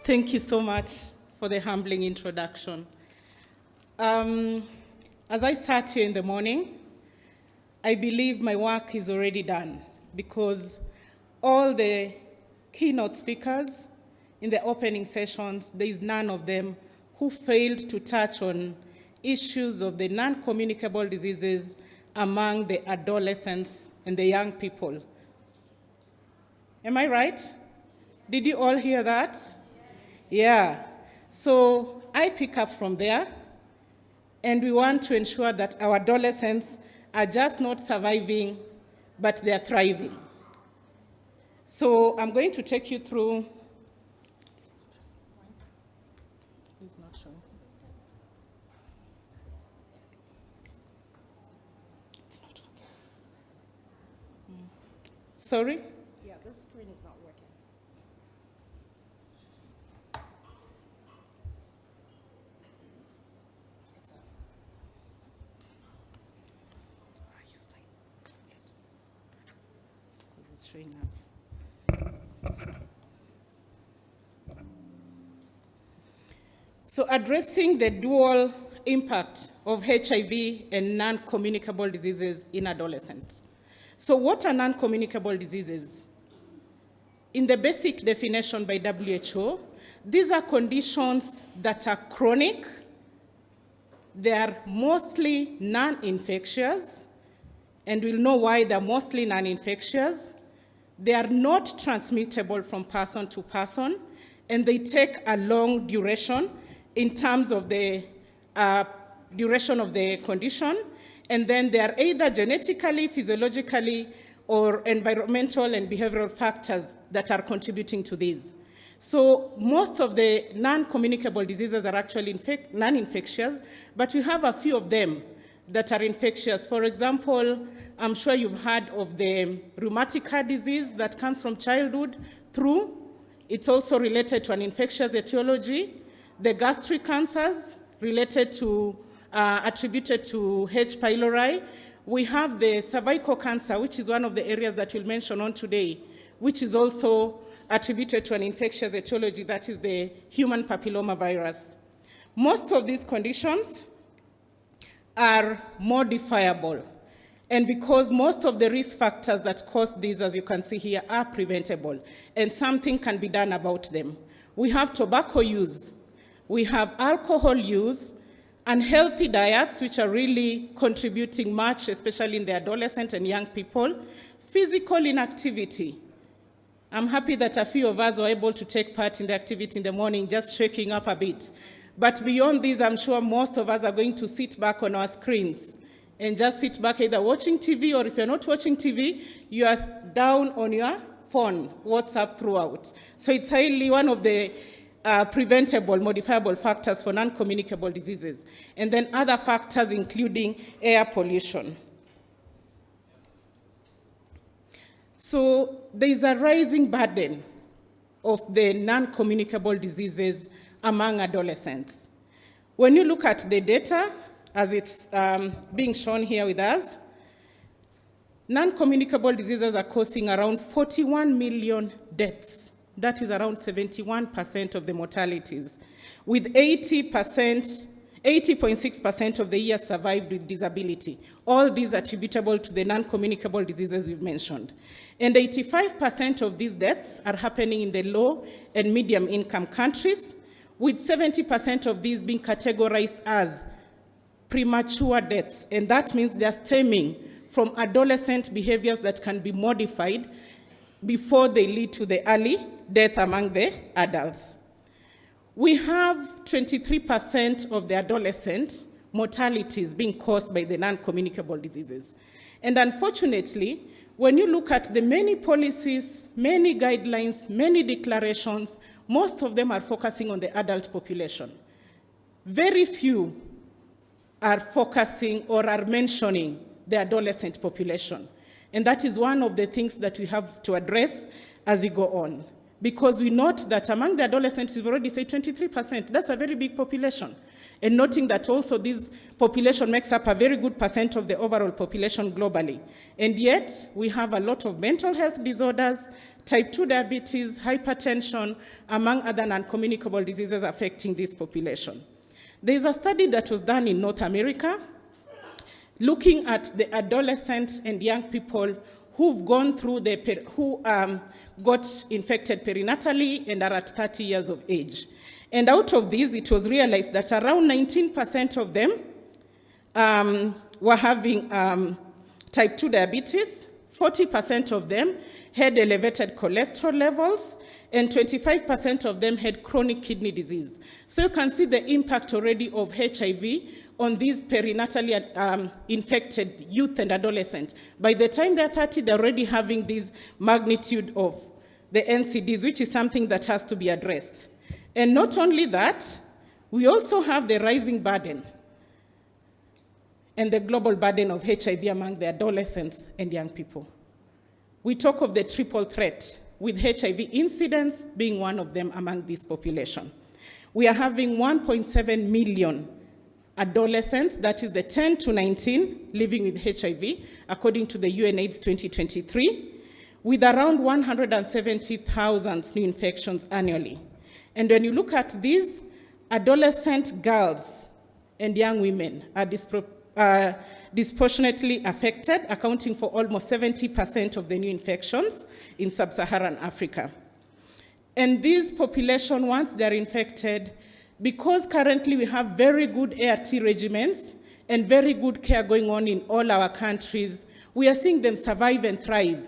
Thank you so much for the humbling introduction. As I sat here in the morning, I believe my work is already done because all the keynote speakers in the opening sessions, there is none of them who failed to touch on issues of the non-communicable diseases among the adolescents and the young people. Am I right? Did you all hear that? Yes. Yeah. So I pick up from there, and we want to ensure that our adolescents are just not surviving, but they are thriving. So I'm going to take you through. It's not showing. It's not working. Sorry? Yeah, this screen is not working. It's off. I use my tablet because it's showing up. So addressing the dual impact of HIV and non-communicable diseases in adolescents. So what are non-communicable diseases? In the basic definition by WHO, these are conditions that are chronic, they are mostly non-infectious, and we'll know why they're mostly non-infectious. They are not transmittable from person to person, and they take a long duration in terms of the duration of the condition, and then they are either genetically, physiologically, or environmental and behavioral factors that are contributing to these. So most of the non-communicable diseases are actually non-infectious, but we have a few of them that are infectious. For example, I'm sure you've heard of the rheumatic heart disease that comes from childhood through. It's also related to an infectious etiology. The gastric cancers related to, attributed to H. pylori. We have the cervical cancer, which is one of the areas that we'll mention on today, which is also attributed to an infectious etiology, that is the human papillomavirus. Most of these conditions are modifiable. And because most of the risk factors that cause these, as you can see here, are preventable, and something can be done about them. We have tobacco use, we have alcohol use, unhealthy diets, which are really contributing much, especially in the adolescent and young people, physical inactivity. I'm happy that a few of us were able to take part in the activity in the morning, just shaking up a bit. But beyond this, I'm sure most of us are going to sit back on our screens and just sit back either watching TV, or if you're not watching TV, you are down on your phone, WhatsApp throughout. So it's highly one of the preventable, modifiable factors for non-communicable diseases. And then other factors including air pollution. So there is a rising burden of the non-communicable diseases among adolescents. When you look at the data, as it's being shown here with us, non-communicable diseases are causing around 41 million deaths. That is around 71% of the mortalities, with 80.6% of the years survived with disability. All these attributable to the non-communicable diseases we've mentioned. And 85% of these deaths are happening in the low and medium income countries, with 70% of these being categorized as premature deaths. And that means they're stemming from adolescent behaviors that can be modified before they lead to the early death among the adults. We have 23% of the adolescent mortalities being caused by the non-communicable diseases. And unfortunately, when you look at the many policies, many guidelines, many declarations, most of them are focusing on the adult population. Very few are focusing or are mentioning the adolescent population. And that is one of the things that we have to address as we go on. Because we note that among the adolescents, we've already said 23%. That's a very big population. And noting that also this population makes up a very good percent of the overall population globally. And yet, we have a lot of mental health disorders, type 2 diabetes, hypertension, among other non-communicable diseases affecting this population. There is a study that was done in North America looking at the adolescent and young people who've gone through who got infected perinatally and are at 30 years of age. And out of these, it was realized that around 19% of them were having type 2 diabetes, 40% of them had elevated cholesterol levels, and 25% of them had chronic kidney disease. So you can see the impact already of HIV on these perinatally infected youth and adolescents. By the time they're 30, they're already having this magnitude of the NCDs, which is something that has to be addressed. And not only that, we also have the rising burden and the global burden of HIV among the adolescents and young people. We talk of the triple threat, with HIV incidence being one of them among this population. We are having 1.7 million adolescents, that is the 10 to 19, living with HIV, according to the UNAIDS 2023, with around 170,000 new infections annually. And when you look at these, adolescent girls and young women are disproportionately affected, accounting for almost 70% of the new infections in sub-Saharan Africa. And these population, once they're infected, because currently we have very good ART regimens and very good care going on in all our countries, we are seeing them survive and thrive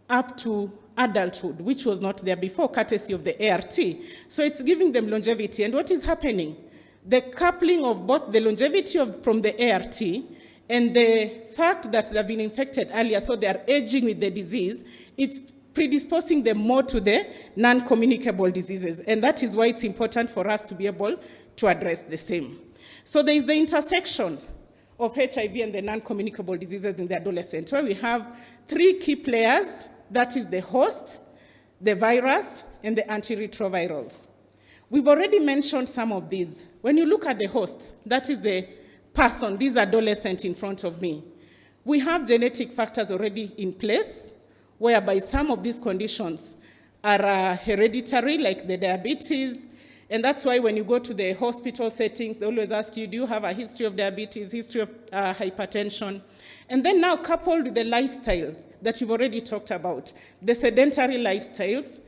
up to adulthood, which was not there before, courtesy of the ART. So it's giving them longevity. And what is happening? The coupling of both the longevity from the ART and the fact that they've been infected earlier, so they are aging with the disease, it's predisposing them more to the non-communicable diseases. And that is why it's important for us to be able to address the same. So there is the intersection of HIV and the non-communicable diseases in the adolescent, where we have three key players, that is the host, the virus, and the antiretrovirals. We've already mentioned some of these. When you look at the host, that is the person, this adolescent in front of me. We have genetic factors already in place, whereby some of these conditions are hereditary, like the diabetes, and that's why when you go to the hospital settings, they always ask you, do you have a history of diabetes, history of hypertension? And then now coupled with the lifestyles that you've already talked about, the sedentary lifestyles,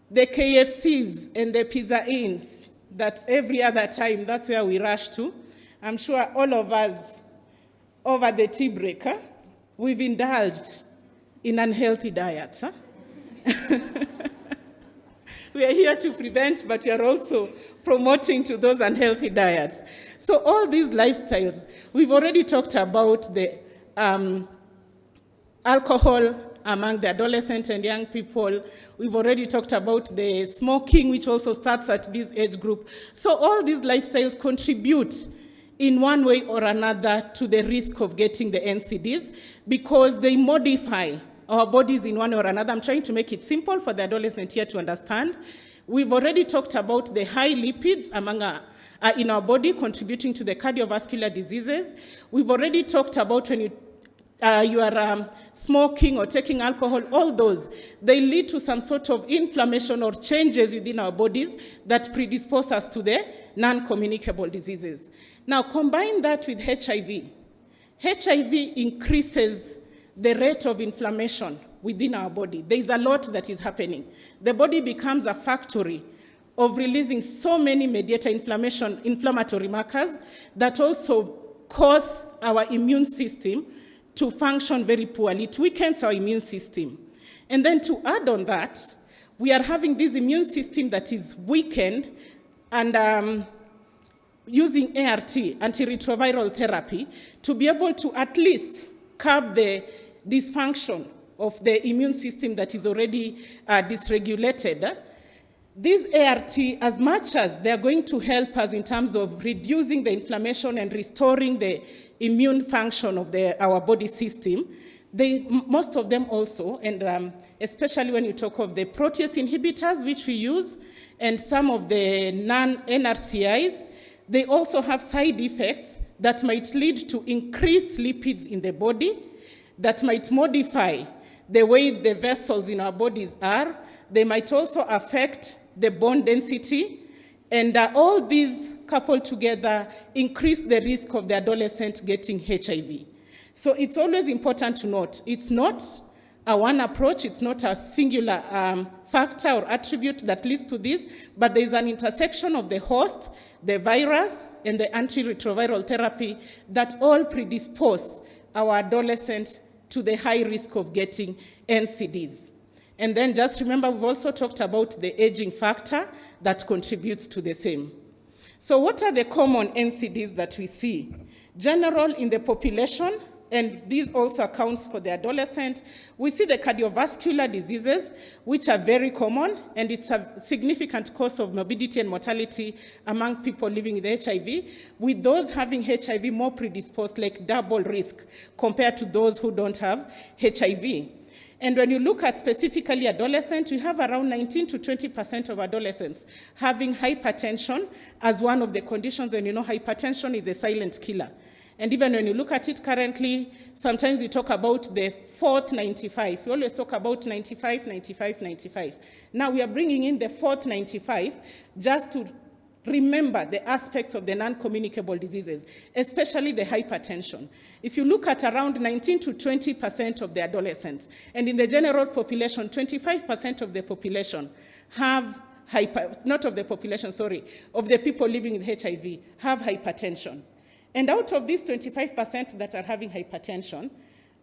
the KFCs and the pizza inns, that every other time, that's where we rush to. I'm sure all of us, over the tea break, we've indulged in unhealthy diets. We are here to prevent, but we are also promoting to those unhealthy diets. So all these lifestyles, we've already talked about the alcohol among the adolescent and young people. We've already talked about the smoking, which also starts at this age group. So all these lifestyles contribute in one way or another to the risk of getting the NCDs because they modify our bodies in one way or another. I'm trying to make it simple for the adolescent here to understand. We've already talked about the high lipids in our body contributing to the cardiovascular diseases. We've already talked about when you are smoking or taking alcohol, all those, they lead to some sort of inflammation or changes within our bodies that predispose us to the non-communicable diseases. Now, combine that with HIV. HIV increases the rate of inflammation within our body. There is a lot that is happening. The body becomes a factory of releasing so many inflammatory markers that also cause our immune system to function very poorly. It weakens our immune system. And then to add on that, we are having this immune system that is weakened and using ART, antiretroviral therapy, to be able to at least curb the dysfunction of the immune system that is already dysregulated. These ART, as much as they're going to help us in terms of reducing the inflammation and restoring the immune function of our body system, most of them also, and especially when you talk of the protease inhibitors, which we use, and some of the non-NRCIs, they also have side effects that might lead to increased lipids in the body, that might modify the way the vessels in our bodies are. They might also affect the bone density. And all these coupled together increase the risk of the adolescent getting HIV. So it's always important to note, it's not a one approach, it's not a singular factor or attribute that leads to this, but there is an intersection of the host, the virus, and the antiretroviral therapy that all predispose our adolescent to the high risk of getting NCDs. And then just remember, we've also talked about the aging factor that contributes to the same. So what are the common NCDs that we see? General in the population, and this also accounts for the adolescent. We see the cardiovascular diseases, which are very common, and it's a significant cause of morbidity and mortality among people living with HIV, with those having HIV more predisposed, like double risk, compared to those who don't have HIV. And when you look at specifically adolescents, we have around 19 to 20% of adolescents having hypertension as one of the conditions, and you know hypertension is the silent killer. And even when you look at it currently, sometimes we talk about the fourth 95. We always talk about 95, 95, 95. Now we are bringing in the fourth 95 just to remember the aspects of the non-communicable diseases, especially the hypertension. If you look at around 19 to 20% of the adolescents, and in the general population, 25% of the population have of the people living with HIV have hypertension. And out of these 25% that are having hypertension,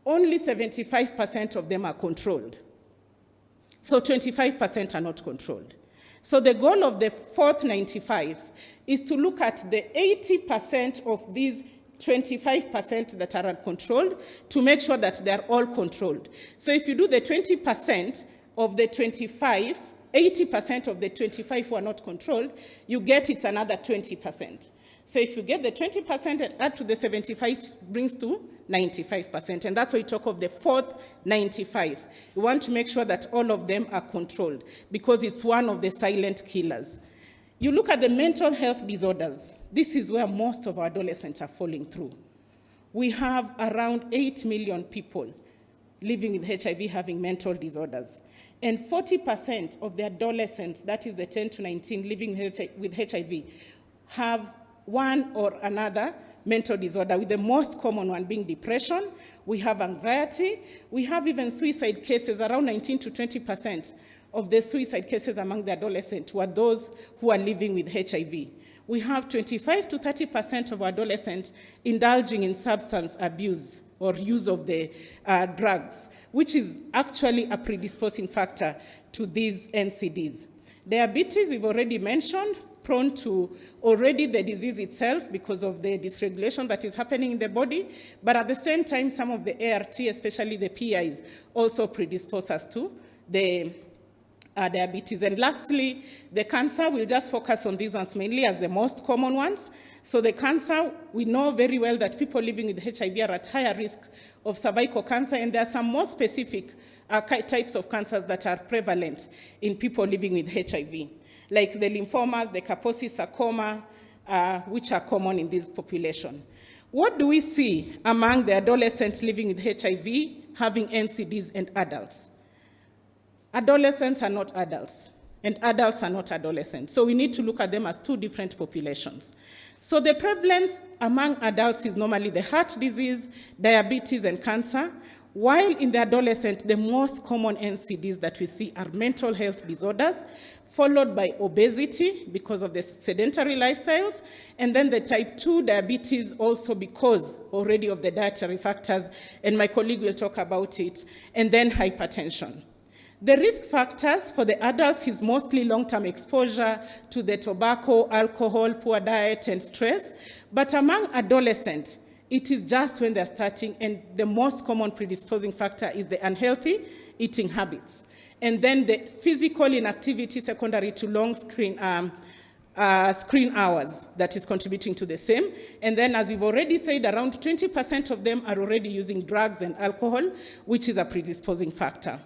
only 75% of them are controlled. So 25% are not controlled. So the goal of the fourth 95 is to look at the 80% of these 25% that are uncontrolled to make sure that they're all controlled. So if you do the 20% of the 25, 80% of the 25 who are not controlled, you get it's another 20%. So if you get the 20% and add to the 75, it brings to 95%. And that's why we talk of the fourth 95. We want to make sure that all of them are controlled because it's one of the silent killers. You look at the mental health disorders. This is where most of our adolescents are falling through. We have around 8 million people living with HIV having mental disorders. And 40% of the adolescents, that is the 10 to 19 living with HIV, have one or another mental disorder, with the most common one being depression. We have anxiety. We have even suicide cases. Around 19 to 20% of the suicide cases among the adolescents were those who are living with HIV. We have 25 to 30% of adolescents indulging in substance abuse or use of the drugs, which is actually a predisposing factor to these NCDs. Diabetes, we've already mentioned, prone to already the disease itself because of the dysregulation that is happening in the body, but at the same time, some of the ART, especially the PIs, also predispose us to the diabetes. And lastly, the cancer, we'll just focus on these ones mainly as the most common ones. So the cancer, we know very well that people living with HIV are at higher risk of cervical cancer, and there are some more specific types of cancers that are prevalent in people living with HIV, like the lymphomas, the Kaposi sarcoma, which are common in this population. What do we see among the adolescents living with HIV having NCDs and adults? Adolescents are not adults, and adults are not adolescents. So we need to look at them as two different populations. So the prevalence among adults is normally the heart disease, diabetes, and cancer, while in the adolescent, the most common NCDs that we see are mental health disorders, followed by obesity because of the sedentary lifestyles, and then the type 2 diabetes also because already of the dietary factors, and my colleague will talk about it, and then hypertension. The risk factors for the adults is mostly long-term exposure to the tobacco, alcohol, poor diet, and stress. But among adolescents, it is just when they're starting, and the most common predisposing factor is the unhealthy eating habits. And then the physical inactivity secondary to long screen hours that is contributing to the same. And then, as we've already said, around 20% of them are already using drugs and alcohol, which is a predisposing factor.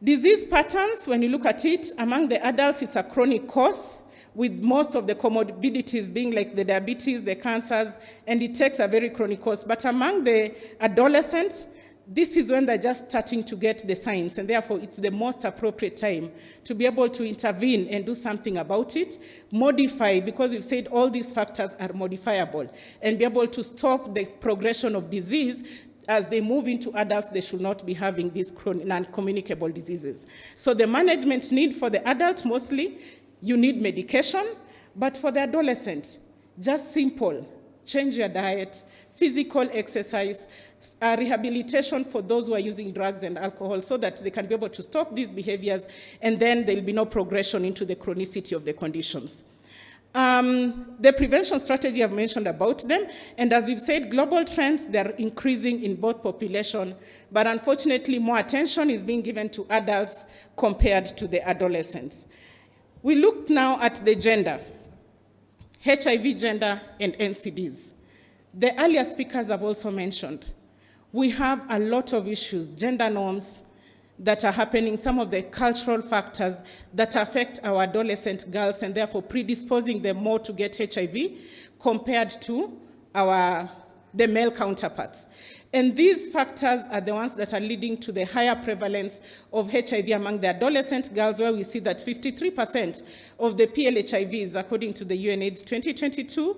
Disease patterns, when you look at it, among the adults, it's a chronic course, with most of the comorbidities being like the diabetes, the cancers, and it takes a very chronic course. But among the adolescents, this is when they're just starting to get the signs, and therefore it's the most appropriate time to be able to intervene and do something about it, modify, because we've said all these factors are modifiable, and be able to stop the progression of disease. As they move into adults, they should not be having these non-communicable diseases. So the management need for the adult, mostly, you need medication, but for the adolescent, just simple, change your diet, physical exercise, rehabilitation for those who are using drugs and alcohol so that they can be able to stop these behaviors, and then there will be no progression into the chronicity of the conditions. The prevention strategy, I've mentioned about them, and as we've said, global trends, they're increasing in both population, but unfortunately more attention is being given to adults compared to the adolescents. We look now at the gender, HIV, gender, and NCDs. The earlier speakers have also mentioned, we have a lot of issues, gender norms, that are happening, some of the cultural factors that affect our adolescent girls and therefore predisposing them more to get HIV compared to the male counterparts. And these factors are the ones that are leading to the higher prevalence of HIV among the adolescent girls, where we see that 53% of the PLHIVs, according to the UNAIDS 2022,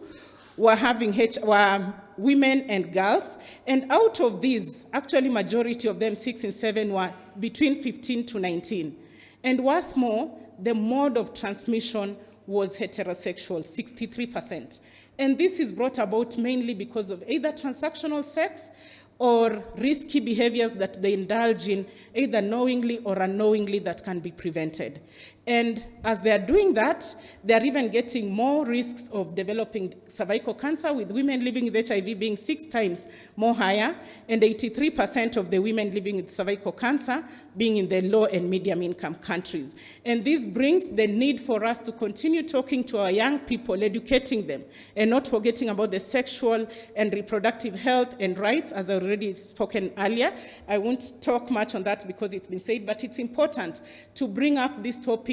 were women and girls, and out of these, actually majority of them, 6 and 7, were between 15 to 19. And what's more, the mode of transmission was heterosexual, 63%. And this is brought about mainly because of either transactional sex or risky behaviors that they indulge in, either knowingly or unknowingly, that can be prevented. And as they are doing that, they are even getting more risks of developing cervical cancer, with women living with HIV being 6 times more higher, and 83% of the women living with cervical cancer being in the low and medium income countries. And this brings the need for us to continue talking to our young people, educating them, and not forgetting about the sexual and reproductive health and rights, as I already spoken earlier. I won't talk much on that because it's been said, but it's important to bring up this topic,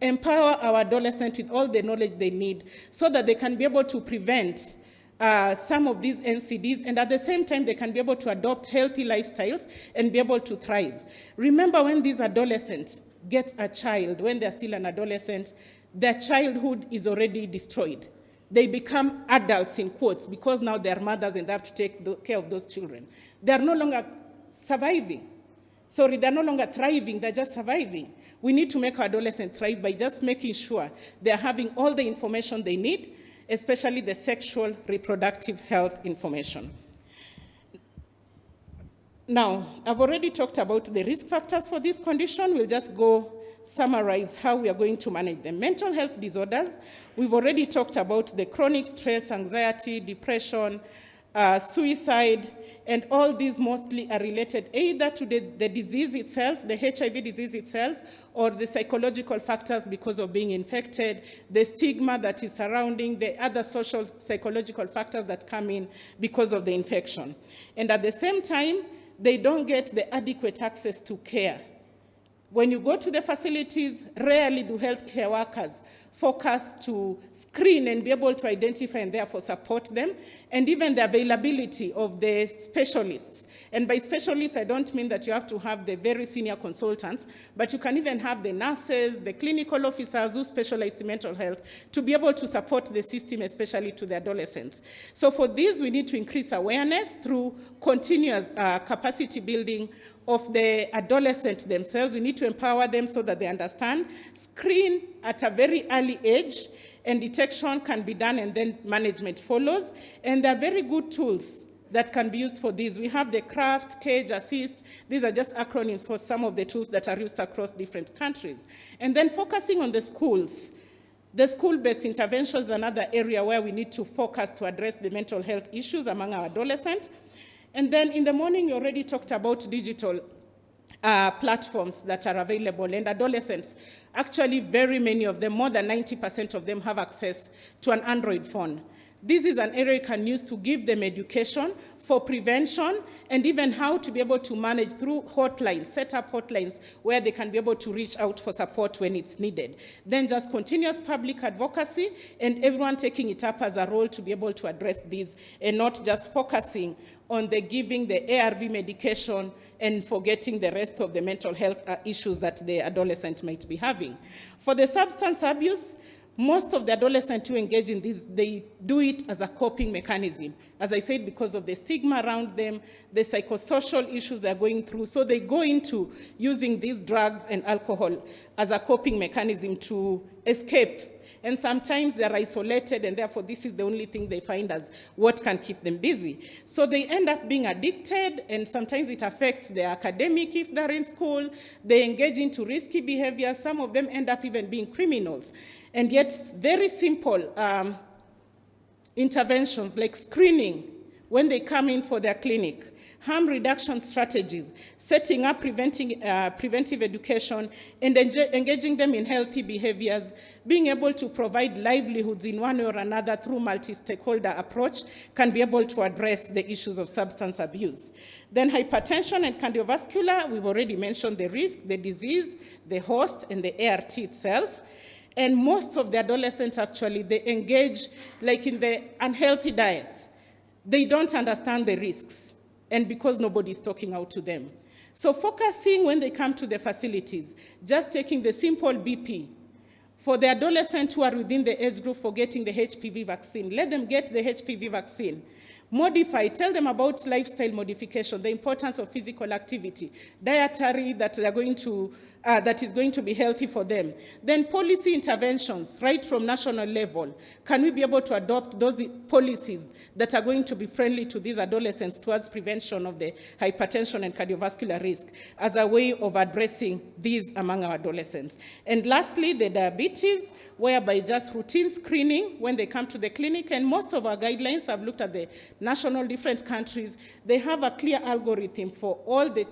empower our adolescents with all the knowledge they need so that they can be able to prevent some of these NCDs, and at the same time they can be able to adopt healthy lifestyles and be able to thrive. Remember, when these adolescents get a child, when they're still an adolescent, their childhood is already destroyed. They become adults, in quotes, because now they're mothers and they have to take care of those children. They're no longer surviving. Sorry, they're no longer thriving, they're just surviving. We need to make our adolescents thrive by just making sure they're having all the information they need, especially the sexual reproductive health information. Now, I've already talked about the risk factors for this condition. We'll just go summarize how we are going to manage them. Mental health disorders, we've already talked about the chronic stress, anxiety, depression, suicide, and all these mostly are related either to the disease itself, the HIV disease itself, or the psychological factors because of being infected, the stigma that is surrounding, the other social psychological factors that come in because of the infection. And at the same time, they don't get the adequate access to care. When you go to the facilities, rarely do healthcare workers focus to screen and be able to identify and therefore support them, and even the availability of the specialists. And by specialists, I don't mean that you have to have the very senior consultants, but you can even have the nurses, the clinical officers who specialize in mental health to be able to support the system, especially to the adolescents. So for this, we need to increase awareness through continuous capacity building of the adolescent themselves. We need to empower them so that they understand, screen at a very early age, and detection can be done and then management follows. And there are very good tools that can be used for this. We have the CRAFT, CAGE, ASSIST. These are just acronyms for some of the tools that are used across different countries. And then focusing on the schools. The school-based intervention is another area where we need to focus to address the mental health issues among our adolescents. And then in the morning, you already talked about digital platforms that are available, and adolescents, actually very many of them, more than 90% of them have access to an Android phone. This is an area you can use to give them education for prevention and even how to be able to manage through hotlines, set up hotlines where they can be able to reach out for support when it's needed. Then just continuous public advocacy and everyone taking it up as a role to be able to address these and not just focusing on the giving the ARV medication and forgetting the rest of the mental health issues that the adolescent might be having. For the substance abuse, most of the adolescents who engage in this, they do it as a coping mechanism. As I said, because of the stigma around them, the psychosocial issues they're going through. So they go into using these drugs and alcohol as a coping mechanism to escape. And sometimes they're isolated, and therefore this is the only thing they find as what can keep them busy. So they end up being addicted, and sometimes it affects their academic if they're in school. They engage into risky behavior. Some of them end up even being criminals. And yet very simple interventions like screening when they come in for their clinic, harm reduction strategies, setting up preventive education, and engaging them in healthy behaviors, being able to provide livelihoods in one way or another through multi-stakeholder approach can be able to address the issues of substance abuse. Then hypertension and cardiovascular, we've already mentioned the risk, the disease, the host, and the ART itself. And most of the adolescents actually, they engage like in the unhealthy diets. They don't understand the risks, and because nobody's talking out to them. So focusing when they come to the facilities, just taking the simple BP. For the adolescents who are within the age group for getting the HPV vaccine, let them get the HPV vaccine. Modify, tell them about lifestyle modification, the importance of physical activity, dietary that they're going to that is going to be healthy for them. Then policy interventions, right from national level. Can we be able to adopt those policies that are going to be friendly to these adolescents towards prevention of the hypertension and cardiovascular risk as a way of addressing these among our adolescents? And lastly, the diabetes, whereby just routine screening when they come to the clinic. And most of our guidelines, I've looked at the national different countries, they have a clear algorithm for all the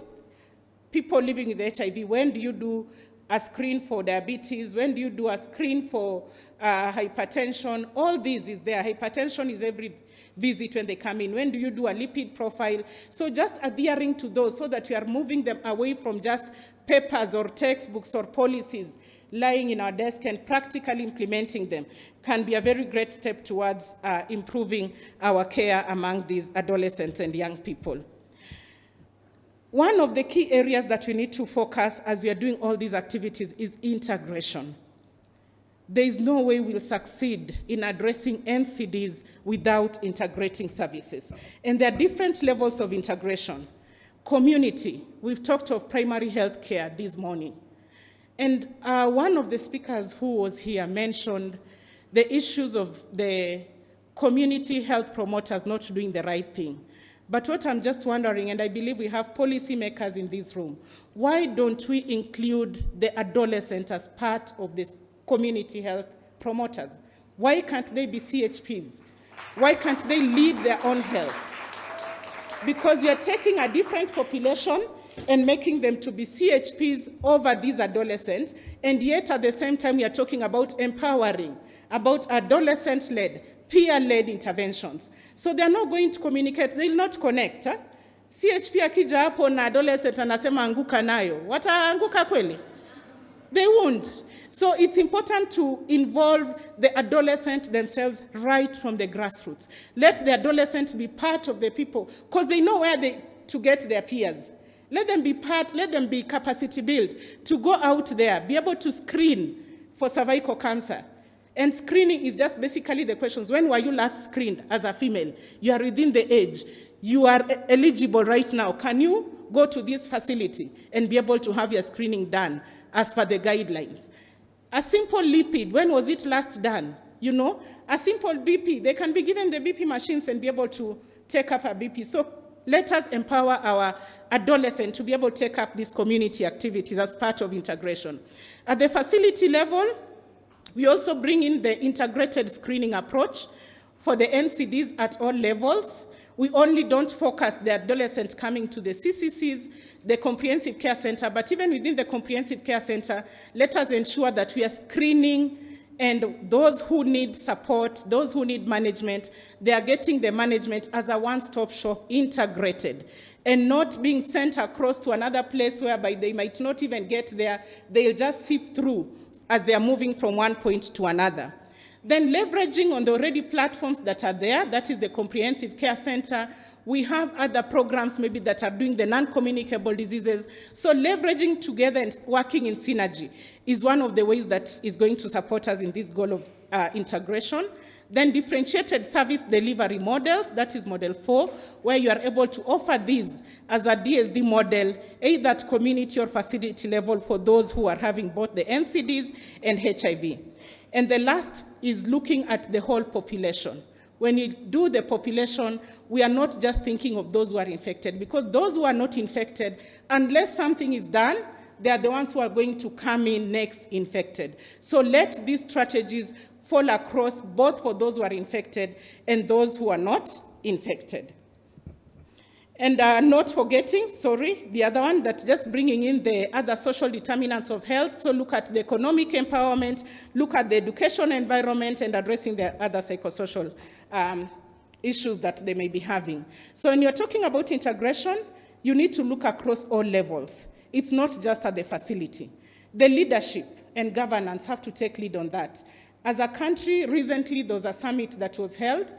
people living with HIV. When do you do a screen for diabetes? When do you do a screen for hypertension? All this is there. Hypertension is every visit when they come in. When do you do a lipid profile? So just adhering to those so that we are moving them away from just papers or textbooks or policies lying in our desk and practically implementing them can be a very great step towards improving our care among these adolescents and young people. One of the key areas that we need to focus as we are doing all these activities is integration. There is no way we'll succeed in addressing NCDs without integrating services. And there are different levels of integration. Community, we've talked of primary health care this morning. And one of the speakers who was here mentioned the issues of the community health promoters not doing the right thing. But what I'm just wondering, and I believe we have policymakers in this room, why don't we include the adolescent as part of this community health promoters? Why can't they be CHPs? Why can't they lead their own health? Because you're taking a different population and making them to be CHPs over these adolescents, and yet at the same time you're talking about empowering, about adolescent-led, peer-led interventions. So they're not going to communicate, they'll not connect. CHP akija hapo na adolescent anasema anguka nayo. Wataanguka kweli? They won't. So it's important to involve the adolescent themselves right from the grassroots. Let the adolescent be part of the people, because they know where to get their peers. Let them be part, let them be capacity built to go out there, be able to screen for cervical cancer. And screening is just basically the questions. When were you last screened as a female? You are within the age. You are eligible right now. Can you go to this facility and be able to have your screening done as per the guidelines? A simple lipid, when was it last done? You know, a simple BP, they can be given the BP machines and be able to take up a BP. So let us empower our adolescents to be able to take up these community activities as part of integration. At the facility level, we also bring in the integrated screening approach for the NCDs at all levels. We only don't focus the adolescent coming to the CCCs, the comprehensive care center, but even within the comprehensive care center, let us ensure that we are screening And those who need support, those who need management, they are getting the management as a one-stop shop integrated and not being sent across to another place whereby they might not even get there. They'll just seep through as they are moving from one point to another. Then leveraging on the already platforms that are there, that is the Comprehensive Care Center. We have other programs maybe that are doing the non-communicable diseases. So leveraging together and working in synergy is one of the ways that is going to support us in this goal of integration. Then differentiated service delivery models, that is model 4, where you are able to offer these as a DSD model, either at community or facility level for those who are having both the NCDs and HIV. And the last is looking at the whole population. When you do the population, we are not just thinking of those who are infected, because those who are not infected, unless something is done, they are the ones who are going to come in next infected. So let these strategies fall across both for those who are infected and those who are not infected. And not forgetting, the other one, that just bringing in the other social determinants of health. So look at the economic empowerment, look at the education environment, and addressing the other psychosocial issues that they may be having. So when you're talking about integration, you need to look across all levels. It's not just at the facility. The leadership and governance have to take lead on that. As a country, recently there was a summit that was held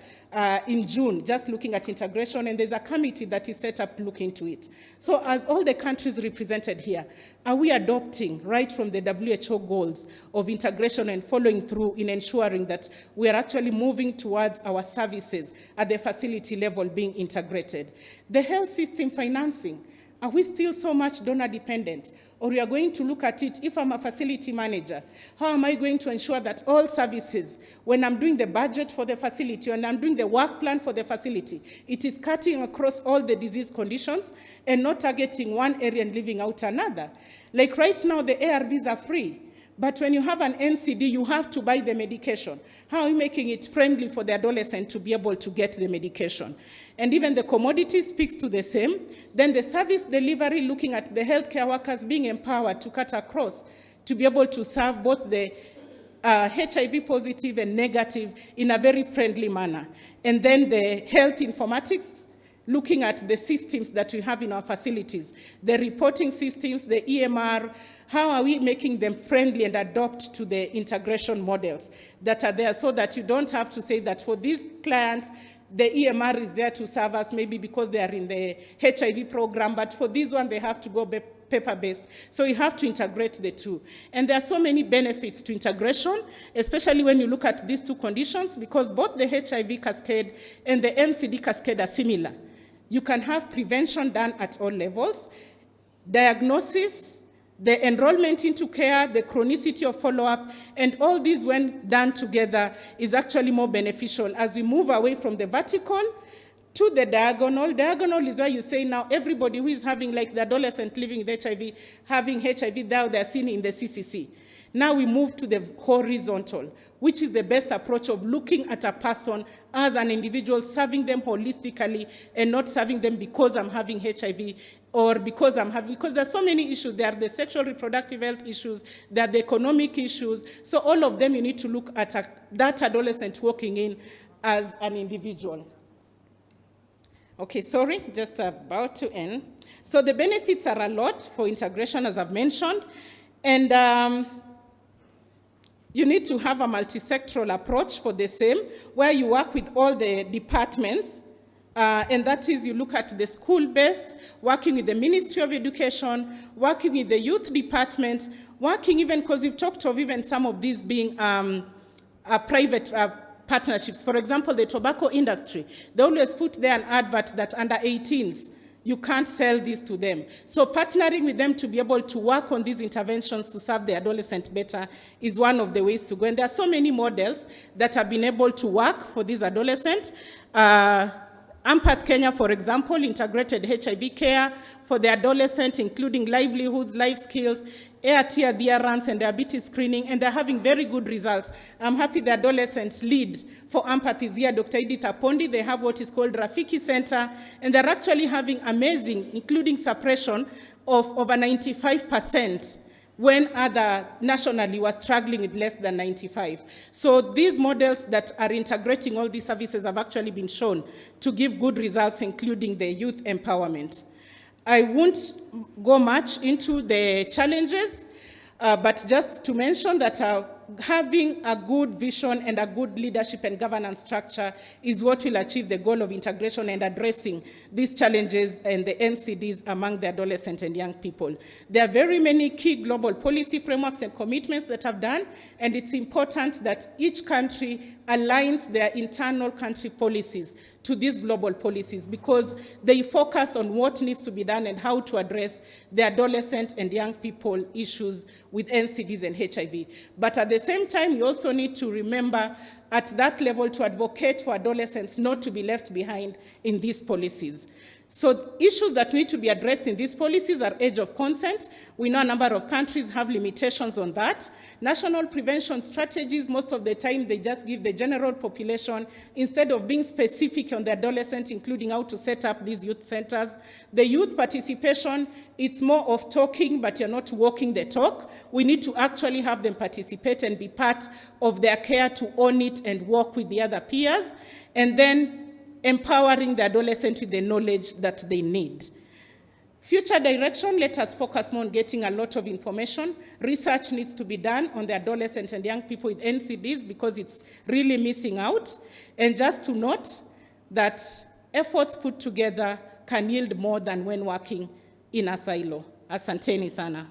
in June, just looking at integration, and there's a committee that is set up to look into it. So as all the countries represented here, are we adopting right from the WHO goals of integration and following through in ensuring that we are actually moving towards our services at the facility level being integrated? The health system financing, are we still so much donor dependent? Or we are going to look at it, if I'm a facility manager, how am I going to ensure that all services, when I'm doing the budget for the facility, when I'm doing the work plan for the facility, it is cutting across all the disease conditions and not targeting one area and leaving out another? Like right now, the ARVs are free. But when you have an NCD, you have to buy the medication. How are you making it friendly for the adolescent to be able to get the medication? And even the commodity speaks to the same. Then the service delivery, looking at the healthcare workers being empowered to cut across, to be able to serve both the HIV positive and negative in a very friendly manner. And then the health informatics, looking at the systems that we have in our facilities, the reporting systems, the EMR, how are we making them friendly and adopt to the integration models that are there, so that you don't have to say that for these clients, the EMR is there to serve us maybe because they are in the HIV program, but for this one, they have to go paper-based. So you have to integrate the two. And there are so many benefits to integration, especially when you look at these two conditions, because both the HIV cascade and the NCD cascade are similar. You can have prevention done at all levels, diagnosis, the enrollment into care, the chronicity of follow-up, and all these, when done together, is actually more beneficial as we move away from the vertical to the diagonal. Diagonal is where you say now everybody who is having, like the adolescent living with HIV, having HIV, they're seen in the CCC. Now we move to the horizontal, which is the best approach of looking at a person as an individual, serving them holistically and not serving them because I'm having HIV or because there's so many issues. There are the sexual reproductive health issues, there are the economic issues. So all of them you need to look at that adolescent walking in as an individual. Okay, just about to end. So the benefits are a lot for integration, as I've mentioned, and you need to have a multi-sectoral approach for the same, where you work with all the departments, and that is, you look at the school-based, working with the Ministry of Education, working with the youth department, working even, because we've talked of even some of these being private partnerships. For example, the tobacco industry, they always put there an advert that under 18s, you can't sell this to them. So partnering with them to be able to work on these interventions to serve the adolescent better is one of the ways to go. And there are so many models that have been able to work for these adolescents. Ampath Kenya, for example, integrated HIV care for the adolescent, including livelihoods, life skills, ART adherence, and diabetes screening, and they're having very good results. I'm happy the adolescent lead for Ampath is here, Dr. Edith Apondi. They have what is called Rafiki Center, and they're actually having amazing, including suppression of over 95%, when other nationally were struggling with less than 95. So these models that are integrating all these services have actually been shown to give good results, including the youth empowerment. I won't go much into the challenges, but just to mention that having a good vision and a good leadership and governance structure is what will achieve the goal of integration and addressing these challenges and the NCDs among the adolescent and young people. There are very many key global policy frameworks and commitments that have done, and it's important that each country aligns their internal country policies to these global policies, because they focus on what needs to be done and how to address the adolescent and young people issues with NCDs and HIV. But at the same time, you also need to remember at that level to advocate for adolescents not to be left behind in these policies. So issues that need to be addressed in these policies are age of consent. We know a number of countries have limitations on that. National prevention strategies, most of the time they just give the general population instead of being specific on the adolescent, including how to set up these youth centers. The youth participation, it's more of talking, but you're not walking the talk. We need to actually have them participate and be part of their care to own it and work with the other peers. And then empowering the adolescent with the knowledge that they need. Future direction, let us focus more on getting a lot of information. Research needs to be done on the adolescent and young people with NCDs because it's really missing out. And just to note that efforts put together can yield more than when working in a silo. Asanteni sana.